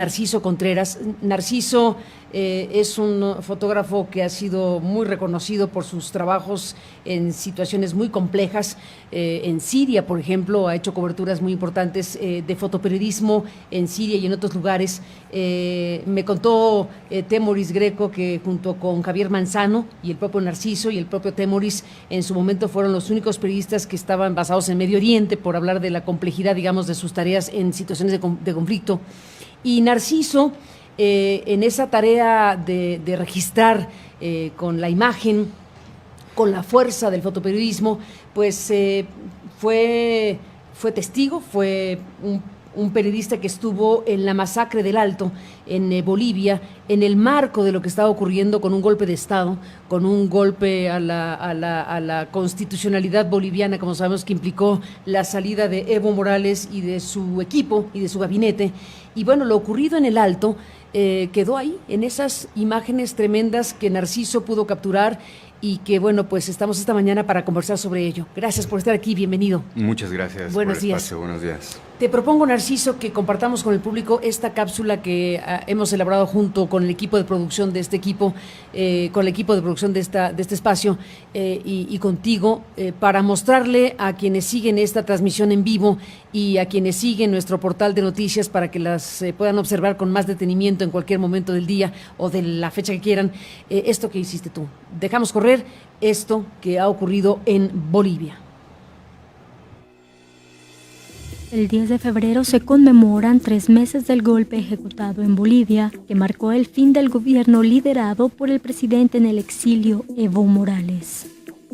Narciso Contreras. Narciso es un fotógrafo que ha sido muy reconocido por sus trabajos en situaciones muy complejas. En Siria, por ejemplo, ha hecho coberturas muy importantes de fotoperiodismo en Siria y en otros lugares. Me contó Temoris Greco que junto con Javier Manzano y el propio Narciso y el propio Temoris en su momento fueron los únicos periodistas que estaban basados en Medio Oriente por hablar de la complejidad, digamos, de sus tareas en situaciones de conflicto. Y Narciso, en esa tarea de registrar con la imagen, con la fuerza del fotoperiodismo, pues fue testigo, fue un periodista que estuvo en la masacre del Alto, en Bolivia, en el marco de lo que estaba ocurriendo con un golpe de Estado, con un golpe a la constitucionalidad boliviana, como sabemos que implicó la salida de Evo Morales y de su equipo y de su gabinete. Y bueno, lo ocurrido en el Alto quedó ahí, en esas imágenes tremendas que Narciso pudo capturar y que, bueno, pues estamos esta mañana para conversar sobre ello. Gracias por estar aquí, bienvenido. Muchas gracias Buenos por el días. espacio, buenos días. Te propongo, Narciso, que compartamos con el público esta cápsula que hemos elaborado junto con el equipo de producción de este equipo, con el equipo de producción de este espacio y contigo, para mostrarle a quienes siguen esta transmisión en vivo y a quienes siguen nuestro portal de noticias para que las puedan observar con más detenimiento en cualquier momento del día o de la fecha que quieran, esto que hiciste tú. Dejamos correr esto que ha ocurrido en Bolivia. El 10 de febrero se conmemoran 3 meses del golpe ejecutado en Bolivia, que marcó el fin del gobierno liderado por el presidente en el exilio, Evo Morales.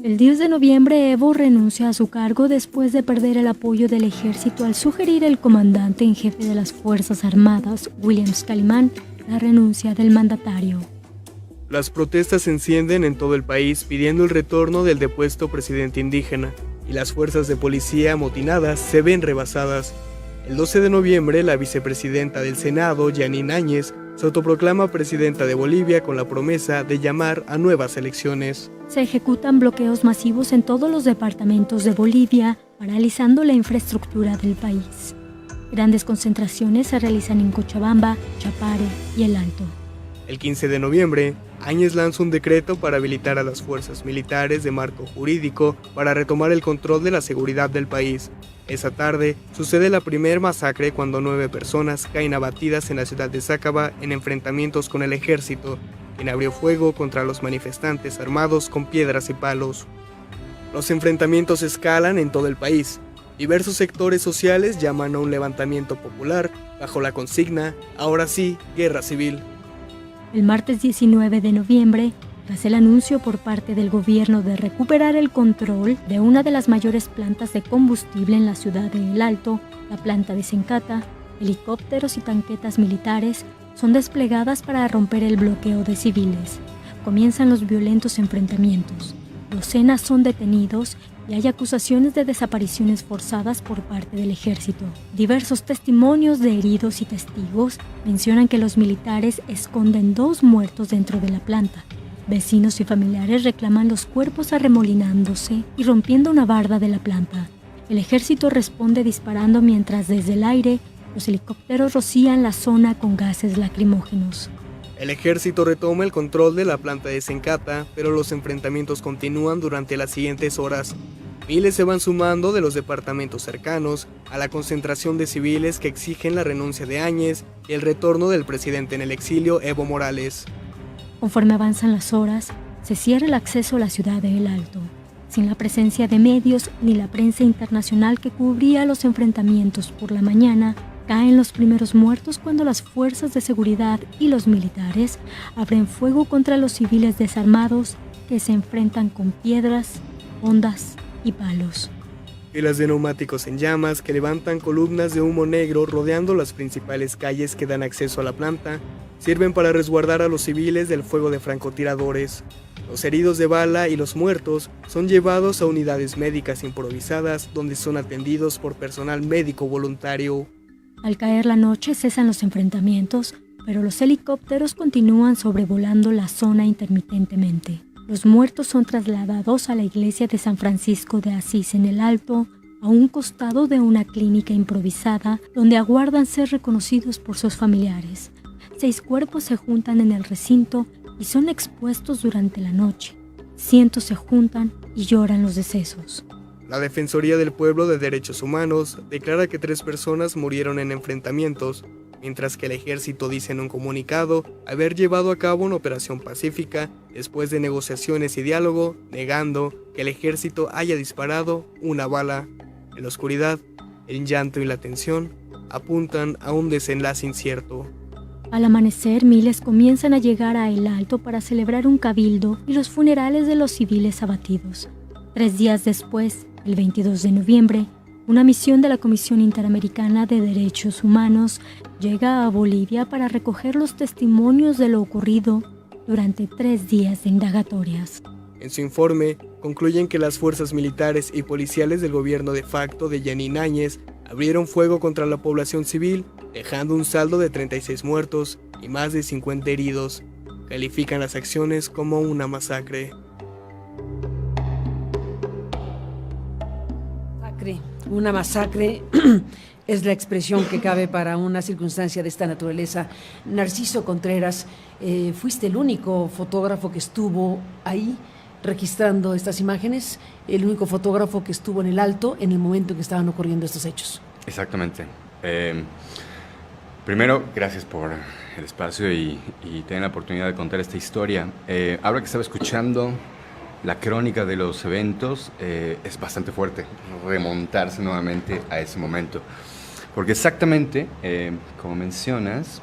El 10 de noviembre, Evo renuncia a su cargo después de perder el apoyo del ejército al sugerir el comandante en jefe de las Fuerzas Armadas, William Calimán, la renuncia del mandatario. Las protestas se encienden en todo el país pidiendo el retorno del depuesto presidente indígena, y las fuerzas de policía amotinadas se ven rebasadas. El 12 de noviembre, la vicepresidenta del Senado, Yanine Áñez, se autoproclama presidenta de Bolivia con la promesa de llamar a nuevas elecciones. Se ejecutan bloqueos masivos en todos los departamentos de Bolivia, paralizando la infraestructura del país. Grandes concentraciones se realizan en Cochabamba, Chapare y El Alto. El 15 de noviembre, Áñez lanza un decreto para habilitar a las fuerzas militares de marco jurídico para retomar el control de la seguridad del país. Esa tarde sucede la primer masacre cuando 9 personas caen abatidas en la ciudad de Sácaba en enfrentamientos con el ejército, quien abrió fuego contra los manifestantes armados con piedras y palos. Los enfrentamientos escalan en todo el país. Diversos sectores sociales llaman a un levantamiento popular bajo la consigna, ahora sí, guerra civil. El martes 19 de noviembre, tras el anuncio por parte del gobierno de recuperar el control de una de las mayores plantas de combustible en la ciudad de El Alto, la planta de Sencata, helicópteros y tanquetas militares son desplegadas para romper el bloqueo de civiles. Comienzan los violentos enfrentamientos. Docenas son detenidos y hay acusaciones de desapariciones forzadas por parte del ejército. Diversos testimonios de heridos y testigos mencionan que los militares esconden 2 muertos dentro de la planta. Vecinos y familiares reclaman los cuerpos arremolinándose y rompiendo una barda de la planta. El ejército responde disparando mientras desde el aire los helicópteros rocían la zona con gases lacrimógenos. El ejército retoma el control de la planta de Sencata, pero los enfrentamientos continúan durante las siguientes horas. Miles se van sumando de los departamentos cercanos a la concentración de civiles que exigen la renuncia de Áñez y el retorno del presidente en el exilio, Evo Morales. Conforme avanzan las horas, se cierra el acceso a la ciudad de El Alto. Sin la presencia de medios ni la prensa internacional que cubría los enfrentamientos por la mañana, caen los primeros muertos cuando las fuerzas de seguridad y los militares abren fuego contra los civiles desarmados que se enfrentan con piedras, ondas y palos. Filas de neumáticos en llamas que levantan columnas de humo negro rodeando las principales calles que dan acceso a la planta sirven para resguardar a los civiles del fuego de francotiradores. Los heridos de bala y los muertos son llevados a unidades médicas improvisadas donde son atendidos por personal médico voluntario. Al caer la noche cesan los enfrentamientos, pero los helicópteros continúan sobrevolando la zona intermitentemente. Los muertos son trasladados a la iglesia de San Francisco de Asís en El Alto, a un costado de una clínica improvisada donde aguardan ser reconocidos por sus familiares. 6 cuerpos se juntan en el recinto y son expuestos durante la noche. Cientos se juntan y lloran los decesos. La Defensoría del Pueblo de Derechos Humanos declara que 3 personas murieron en enfrentamientos, mientras que el ejército dice en un comunicado haber llevado a cabo una operación pacífica después de negociaciones y diálogo, negando que el ejército haya disparado una bala. En la oscuridad, el llanto y la tensión apuntan a un desenlace incierto. Al amanecer, miles comienzan a llegar a El Alto para celebrar un cabildo y los funerales de los civiles abatidos. 3 días después, el 22 de noviembre, una misión de la Comisión Interamericana de Derechos Humanos llega a Bolivia para recoger los testimonios de lo ocurrido durante 3 días de indagatorias. En su informe, concluyen que las fuerzas militares y policiales del gobierno de facto de Jeanine Áñez abrieron fuego contra la población civil, dejando un saldo de 36 muertos y más de 50 heridos. Califican las acciones como una masacre. Una masacre es la expresión que cabe para una circunstancia de esta naturaleza. Narciso Contreras, fuiste el único fotógrafo que estuvo ahí registrando estas imágenes, el único fotógrafo que estuvo en El Alto en el momento en que estaban ocurriendo estos hechos. Exactamente. Primero, gracias por el espacio y tener la oportunidad de contar esta historia. Ahora que estaba escuchando la crónica de los eventos, es bastante fuerte remontarse nuevamente a ese momento. Porque exactamente, como mencionas,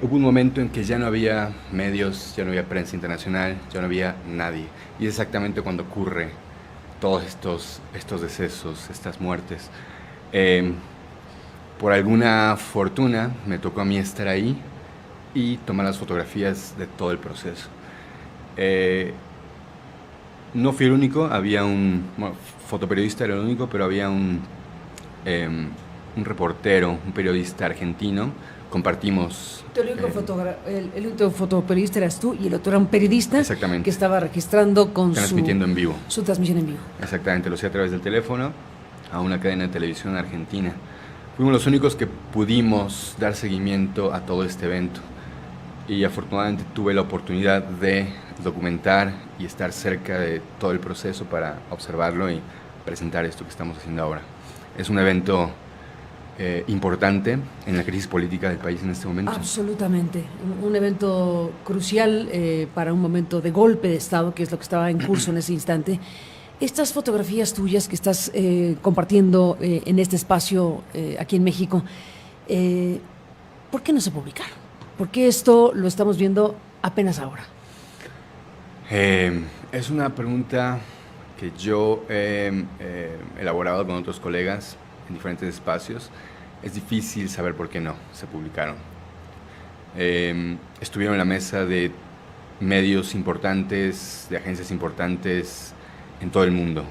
hubo un momento en que ya no había medios, ya no había prensa internacional, ya no había nadie. Y es exactamente cuando ocurre todos estos decesos, estas muertes. Por alguna fortuna me tocó a mí estar ahí y tomar las fotografías de todo el proceso. No fui el único, había fotoperiodista era el único, pero había un reportero, un periodista argentino. Compartimos. El único fotoperiodista eras tú y el otro era un periodista que estaba registrando transmitiendo en vivo. Su transmisión en vivo. Exactamente, lo hacía a través del teléfono a una cadena de televisión argentina. Fuimos los únicos que pudimos dar seguimiento a todo este evento y afortunadamente tuve la oportunidad de documentar y estar cerca de todo el proceso para observarlo y presentar esto que estamos haciendo ahora. Es un evento importante en la crisis política del país en este momento. Absolutamente, un evento crucial para un momento de golpe de Estado, que es lo que estaba en curso en ese instante. Estas fotografías tuyas que estás compartiendo en este espacio aquí en México, ¿por qué no se publicaron? ¿Por qué esto lo estamos viendo apenas ahora? Es una pregunta que yo he elaborado con otros colegas en diferentes espacios. Es difícil saber por qué no se publicaron. Estuvieron en la mesa de medios importantes, de agencias importantes en todo el mundo,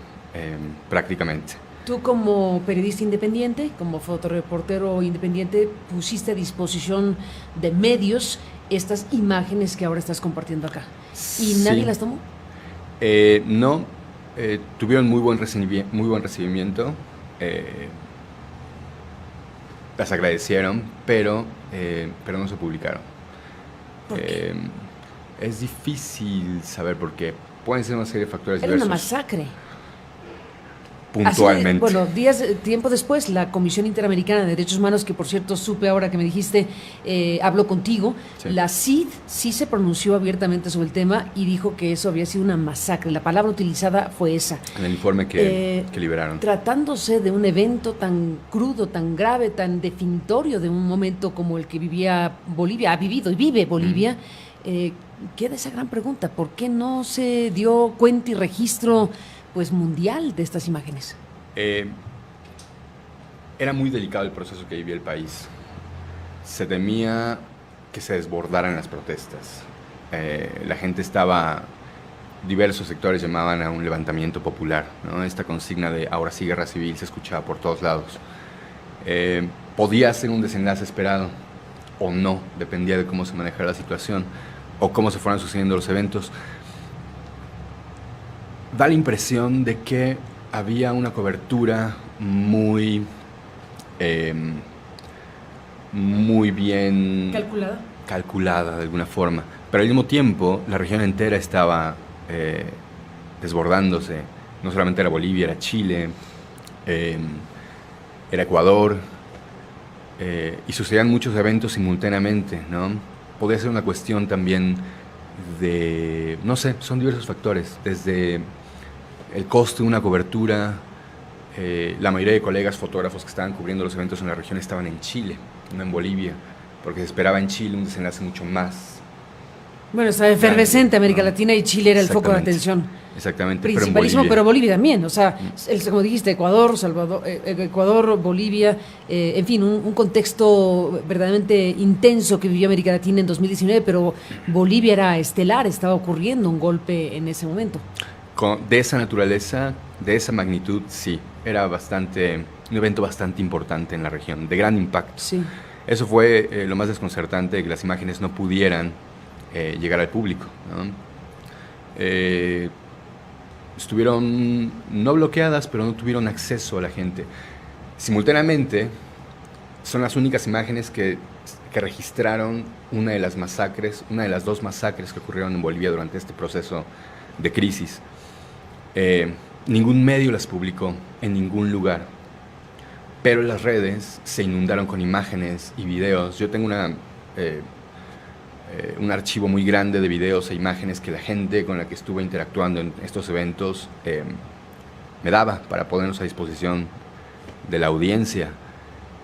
prácticamente. Tú como periodista independiente, como fotoreportero independiente, pusiste a disposición de medios estas imágenes que ahora estás compartiendo acá. ¿Y nadie las tomó? No, tuvieron muy buen recibimiento. Las agradecieron, pero no se publicaron. ¿Por qué? Es difícil saber por qué. Pueden ser una serie de factores Era diversos. una masacre. Puntualmente. Tiempo después, la Comisión Interamericana de Derechos Humanos, que por cierto supe ahora que me dijiste, habló contigo, sí. La CID sí se pronunció abiertamente sobre el tema y dijo que eso había sido una masacre. La palabra utilizada fue esa. En el informe que liberaron. Tratándose de un evento tan crudo, tan grave, tan definitorio de un momento como el que vivía Bolivia, ha vivido y vive Bolivia, queda esa gran pregunta: ¿por qué no se dio cuenta y registro mundial de estas imágenes? Era muy delicado el proceso que vivía el país. Se temía que se desbordaran las protestas. La gente diversos sectores llamaban a un levantamiento popular, ¿no? Esta consigna de ahora sí guerra civil se escuchaba por todos lados. Podía ser un desenlace esperado o no, dependía de cómo se manejara la situación o cómo se fueran sucediendo los eventos. Da la impresión de que había una cobertura muy bien calculada de alguna forma, pero al mismo tiempo la región entera estaba desbordándose. No solamente era Bolivia, era Chile, era Ecuador, y sucedían muchos eventos simultáneamente, ¿no? Podía ser una cuestión también de, no sé, son diversos factores, desde el costo de una cobertura. La mayoría de colegas fotógrafos que estaban cubriendo los eventos en la región estaban en Chile, no en Bolivia, porque se esperaba en Chile un desenlace mucho más. Bueno, estaba efervescente grande, América ¿no? Latina y Chile era el foco de atención. Exactamente, Principalísimo, pero Bolivia también. O sea, como dijiste, Ecuador, Ecuador, Bolivia, en fin, un contexto verdaderamente intenso que vivió América Latina en 2019, pero Bolivia era estelar, estaba ocurriendo un golpe en ese momento. De esa naturaleza, de esa magnitud, sí, era un evento bastante importante en la región, de gran impacto. Sí. Eso fue lo más desconcertante, que las imágenes no pudieran llegar al público, ¿no? Estuvieron no bloqueadas, pero no tuvieron acceso a la gente. Simultáneamente, son las únicas imágenes que registraron una de las dos masacres que ocurrieron en Bolivia durante este proceso de crisis. Ningún medio las publicó en ningún lugar, pero las redes se inundaron con imágenes y videos. Yo tengo un archivo muy grande de videos e imágenes que la gente con la que estuve interactuando en estos eventos me daba para ponernos a disposición de la audiencia.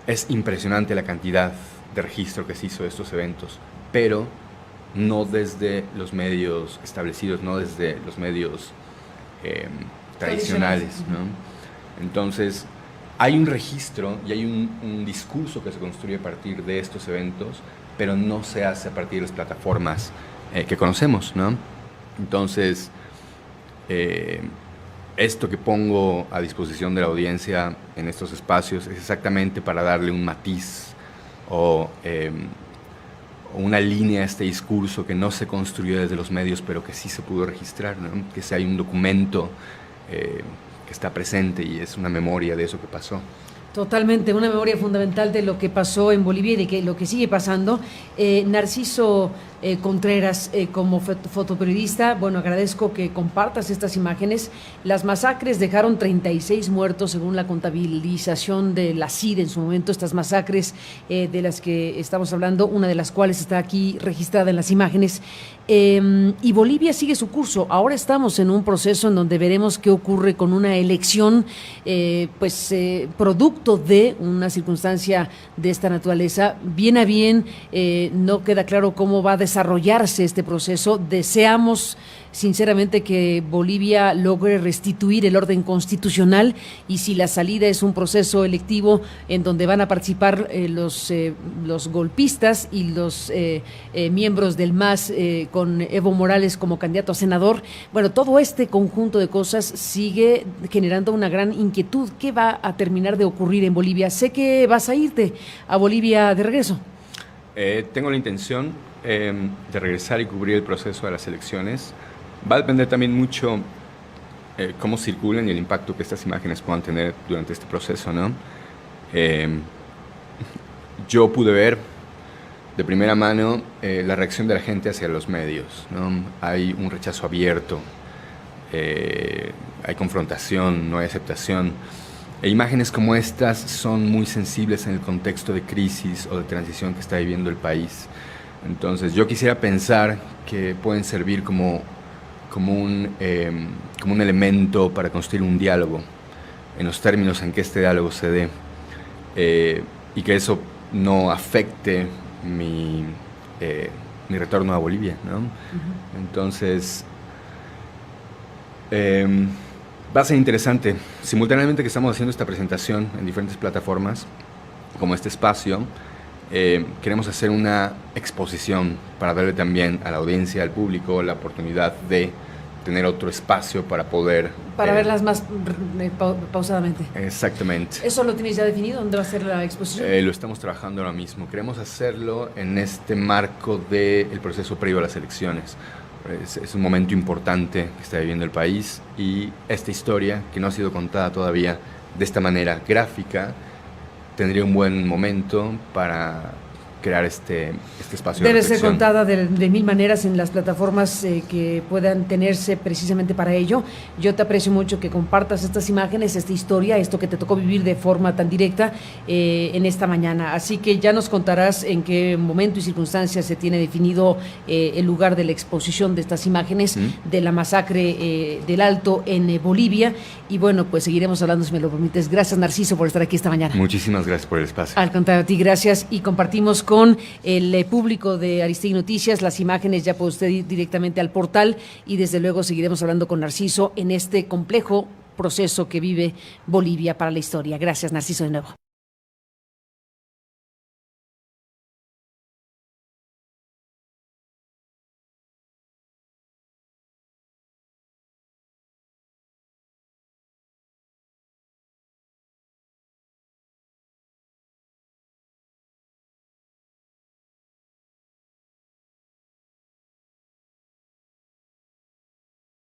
Es impresionante la cantidad de registro que se hizo de estos eventos, pero no desde los medios establecidos, no desde los medios tradicionales, ¿no? Entonces, hay un registro y hay un discurso que se construye a partir de estos eventos, pero no se hace a partir de las plataformas que conocemos, ¿no? Entonces, esto que pongo a disposición de la audiencia en estos espacios es exactamente para darle un matiz o una línea a este discurso que no se construyó desde los medios, pero que sí se pudo registrar, ¿no? Que si hay un documento que está presente y es una memoria de eso que pasó. Totalmente, una memoria fundamental de lo que pasó en Bolivia y de lo que sigue pasando. Narciso Contreras, como fotoperiodista, bueno, agradezco que compartas estas imágenes. Las masacres dejaron 36 muertos según la contabilización de la CID en su momento. Estas masacres de las que estamos hablando, una de las cuales está aquí registrada en las imágenes. Y Bolivia sigue su curso. Ahora estamos en un proceso en donde veremos qué ocurre con una elección, producto de una circunstancia de esta naturaleza. Bien a bien, no queda claro cómo va a desarrollarse este proceso. Deseamos sinceramente que Bolivia logre restituir el orden constitucional, y si la salida es un proceso electivo en donde van a participar los golpistas y los miembros del MAS, con Evo Morales como candidato a senador, bueno, todo este conjunto de cosas sigue generando una gran inquietud. ¿Qué va a terminar de ocurrir en Bolivia? Sé que vas a irte a Bolivia de regreso. Tengo la intención de regresar y cubrir el proceso de las elecciones. Va a depender también mucho cómo circulen y el impacto que estas imágenes puedan tener durante este proceso, ¿no? Yo pude ver de primera mano la reacción de la gente hacia los medios, ¿no? Hay un rechazo abierto, hay confrontación, no hay aceptación. E imágenes como estas son muy sensibles en el contexto de crisis o de transición que está viviendo el país. Entonces, yo quisiera pensar que pueden servir como un elemento para construir un diálogo en los términos en que este diálogo se dé, y que eso no afecte mi retorno a Bolivia, ¿no? Uh-huh. Entonces, va a ser interesante. Simultáneamente que estamos haciendo esta presentación en diferentes plataformas, como este espacio, queremos hacer una exposición para darle también a la audiencia, al público, la oportunidad de tener otro espacio para poder... Para verlas más pausadamente. Exactamente. ¿Eso lo tienes ya definido? ¿Dónde va a ser la exposición? Lo estamos trabajando ahora mismo. Queremos hacerlo en este marco del proceso previo a las elecciones, Es un momento importante que está viviendo el país, y esta historia, que no ha sido contada todavía de esta manera gráfica, tendría un buen momento para crear este espacio de Debe ser reflexión. contada de mil maneras en las plataformas que puedan tenerse precisamente para ello. Yo te aprecio mucho que compartas estas imágenes, esta historia, esto que te tocó vivir de forma tan directa en esta mañana. Así que ya nos contarás en qué momento y circunstancias se tiene definido el lugar de la exposición de estas imágenes de la masacre del Alto en Bolivia. Y bueno, pues seguiremos hablando, si me lo permites. Gracias, Narciso, por estar aquí esta mañana. Muchísimas gracias por el espacio. Al contrario, a ti, gracias. Y compartimos con el público de Aristegui Noticias las imágenes. Ya puede usted ir directamente al portal, y desde luego seguiremos hablando con Narciso en este complejo proceso que vive Bolivia para la historia. Gracias, Narciso, de nuevo.